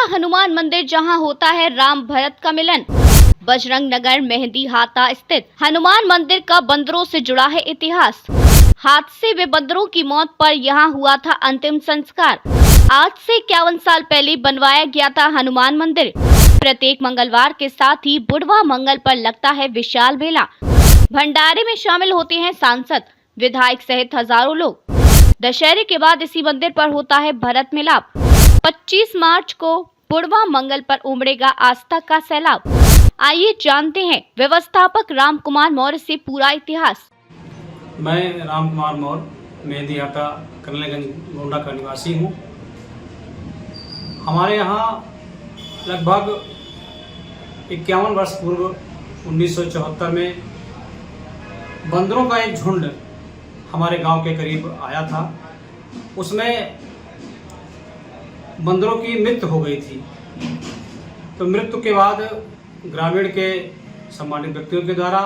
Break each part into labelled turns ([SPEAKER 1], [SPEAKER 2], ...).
[SPEAKER 1] हनुमान मंदिर जहां होता है राम भरत का मिलन। बजरंग नगर मेहंदी हाता स्थित हनुमान मंदिर का बंदरों से जुड़ा है इतिहास। हादसे व बंदरों की मौत पर यहां हुआ था अंतिम संस्कार। आज से 51 साल पहले बनवाया गया था हनुमान मंदिर। प्रत्येक मंगलवार के साथ ही बुढ़वा मंगल पर लगता है विशाल मेला। भंडारे में शामिल होते हैं सांसद, विधायक सहित हजारों लोग। दशहरे के बाद इसी मंदिर पर होता है भरत मिलाप। 25 मार्च को बुढ़वा मंगल पर उमड़ेगा आस्था का सैलाब। आइए जानते हैं व्यवस्थापक राम कुमार मौर्य से पूरा इतिहास।
[SPEAKER 2] मैं राम कुमार मौर्य मेहंदी हाता करनेगंज गोंडा का निवासी हूँ। हमारे यहाँ लगभग 51 वर्ष पूर्व 1974 में बंदरों का एक झुंड हमारे गांव के करीब आया था। उसमें बंदरों की मृत्यु हो गई थी। तो मृत्यु के बाद ग्रामीण के सम्मानित व्यक्तियों के द्वारा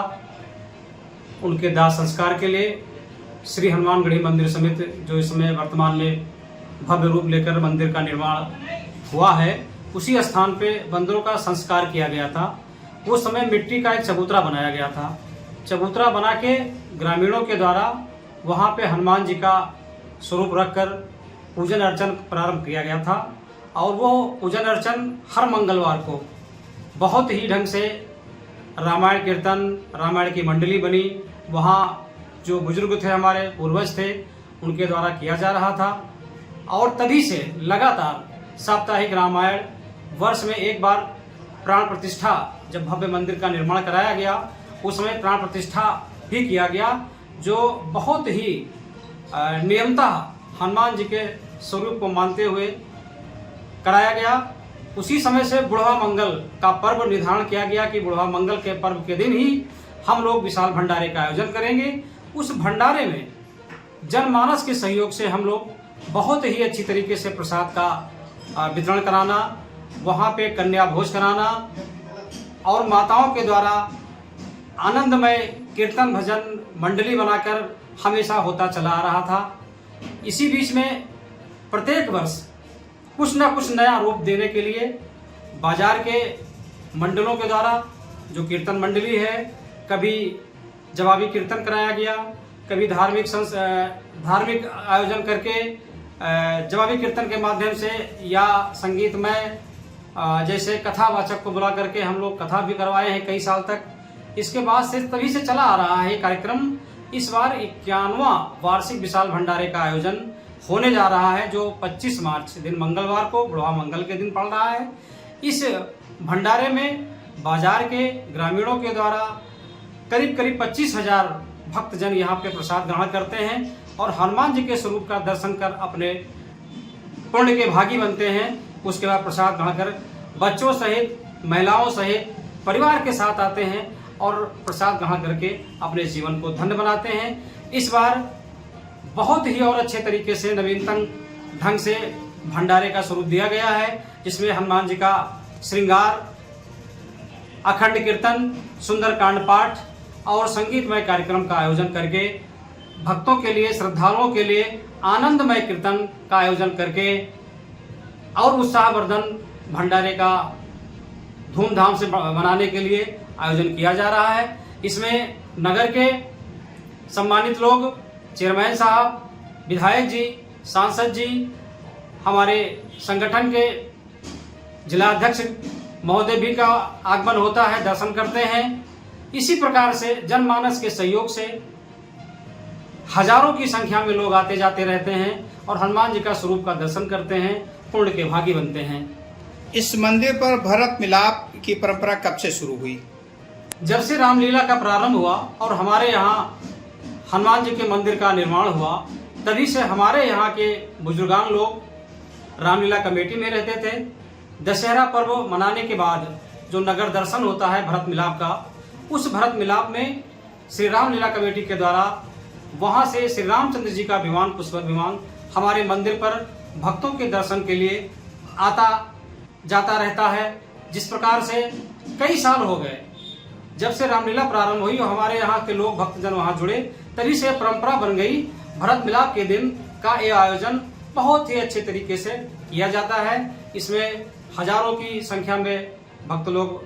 [SPEAKER 2] उनके दाह संस्कार के लिए श्री हनुमानगढ़ी मंदिर समिति, जो इस समय वर्तमान में भव्य रूप लेकर मंदिर का निर्माण हुआ है, उसी स्थान पे बंदरों का संस्कार किया गया था। उस समय मिट्टी का एक चबूतरा बनाया गया था। चबूतरा बना के ग्रामीणों के द्वारा वहाँ पे हनुमान जी का स्वरूप रखकर पूजन अर्चन प्रारंभ किया गया था। और वो पूजन अर्चन हर मंगलवार को बहुत ही ढंग से रामायण कीर्तन, रामायण की मंडली बनी, वहाँ जो बुजुर्ग थे, हमारे पूर्वज थे, उनके द्वारा किया जा रहा था। और तभी से लगातार साप्ताहिक रामायण, वर्ष में एक बार प्राण प्रतिष्ठा, जब भव्य मंदिर का निर्माण कराया गया उस समय प्राण प्रतिष्ठा भी किया गया, जो बहुत ही नियमतः हनुमान जी के स्वरूप को मानते हुए कराया गया। उसी समय से बुढ़वा मंगल का पर्व निर्धारण किया गया कि बुढ़वा मंगल के पर्व के दिन ही हम लोग विशाल भंडारे का आयोजन करेंगे। उस भंडारे में जनमानस के सहयोग से हम लोग बहुत ही अच्छी तरीके से प्रसाद का वितरण कराना, वहाँ पे कन्या भोज कराना और माताओं के द्वारा आनंदमय कीर्तन भजन मंडली बनाकर हमेशा होता चला आ रहा था। इसी बीच में प्रत्येक वर्ष कुछ न कुछ नया रूप देने के लिए बाजार के मंडलों के द्वारा, जो कीर्तन मंडली है, कभी जवाबी कीर्तन कराया गया, कभी धार्मिक आयोजन करके जवाबी कीर्तन के माध्यम से या संगीतमय जैसे कथावाचक को बुला करके हम लोग कथा भी करवाए हैं कई साल तक। इसके बाद से तभी से चला आ रहा है कार्यक्रम। इस बार 51वां वार्षिक विशाल भंडारे का आयोजन होने जा रहा है, जो 25 मार्च दिन मंगलवार को बुढ़वा मंगल के दिन पड़ रहा है। इस भंडारे में बाजार के ग्रामीणों के द्वारा करीब 25,000 भक्तजन यहाँ पे प्रसाद ग्रहण करते हैं और हनुमान जी के स्वरूप का दर्शन कर अपने पुण्य के भागी बनते हैं। उसके बाद प्रसाद ग्रहण कर बच्चों सहित, महिलाओं सहित परिवार के साथ आते हैं और प्रसाद ग्रहण करके अपने जीवन को धन्य बनाते हैं। इस बार बहुत ही और अच्छे तरीके से नवीनतम ढंग से भंडारे का स्वरूप दिया गया है, जिसमें हनुमान जी का श्रृंगार, अखंड कीर्तन, सुंदर कांड पाठ और संगीतमय कार्यक्रम का आयोजन करके भक्तों के लिए, श्रद्धालुओं के लिए आनंदमय कीर्तन का आयोजन करके और उत्साहवर्धन भंडारे का धूमधाम से मनाने के लिए आयोजन किया जा रहा है। इसमें नगर के सम्मानित लोग, चेयरमैन साहब, विधायक जी, सांसद जी, हमारे संगठन के जिलाध्यक्ष महोदय भी का आगमन होता है, दर्शन करते हैं। इसी प्रकार से जनमानस के सहयोग से हजारों की संख्या में लोग आते जाते रहते हैं और हनुमान जी का स्वरूप का दर्शन करते हैं, पुण्य के भागी बनते हैं।
[SPEAKER 3] इस मंदिर पर भरत मिलाप की परंपरा कब से शुरू हुई?
[SPEAKER 2] जब से रामलीला का प्रारंभ हुआ और हमारे यहाँ हनुमान जी के मंदिर का निर्माण हुआ, तभी से हमारे यहाँ के बुजुर्गान लोग रामलीला कमेटी में रहते थे। दशहरा पर्व मनाने के बाद जो नगर दर्शन होता है भरत मिलाप का, उस भरत मिलाप में श्री रामलीला कमेटी के द्वारा वहाँ से श्री रामचंद्र जी का विमान, पुष्पक विमान हमारे मंदिर पर भक्तों के दर्शन के लिए आता जाता रहता है। जिस प्रकार से कई साल हो गए जब से रामलीला प्रारंभ हुई और हमारे यहाँ के लोग भक्तजन वहाँ जुड़े, तभी से परंपरा बन गई। भरत मिलाप के दिन का ये आयोजन बहुत ही अच्छे तरीके से किया जाता है। इसमें हजारों की संख्या में भक्त लोग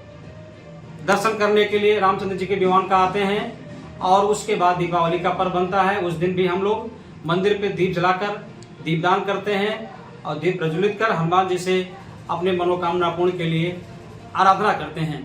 [SPEAKER 2] दर्शन करने के लिए रामचंद्र जी के विमान का आते हैं। और उसके बाद दीपावली का पर्व बनता है। उस दिन भी हम लोग मंदिर पे दीप जलाकर दीपदान करते हैं और दीप प्रज्वलित कर हनुमान जी से अपने मनोकामना पूर्ण के लिए आराधना करते हैं।